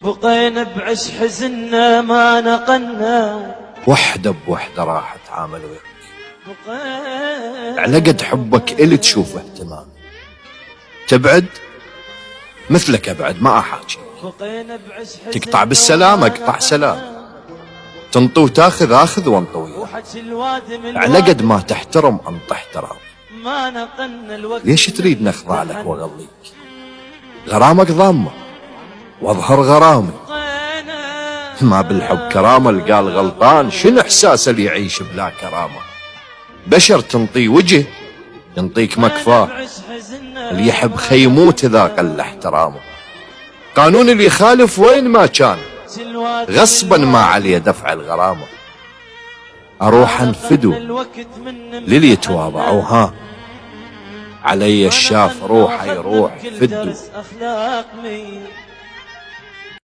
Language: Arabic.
بقينا بعش حزننا ما نقلنا، وحدة بوحدة راحت عامل وياك، على قد حبك إلي تشوف اهتمام، تبعد مثلك أبعد ما أحاكي، تقطع بالسلام أقطع سلام، تنطي وتاخذ آخذ وانطوي، على قد ما تحترم أنط احترام. ليش تريد نخضع لك وأغليك؟ غرامك ضامة واظهر غرامي، ما بالحب كرامة اللي قال غلطان، شنو احساس اللي يعيش بلا كرامة؟ بشر تنطي وجه ينطيك مكفاه، اللي يحب خيموت اذا قل احترامه، قانون اللي يخالف وين ما كان غصبا ما عليه دفع الغرامة. اروح انفدو للي يتواضع وها علي الشاف روحه يروح فدو.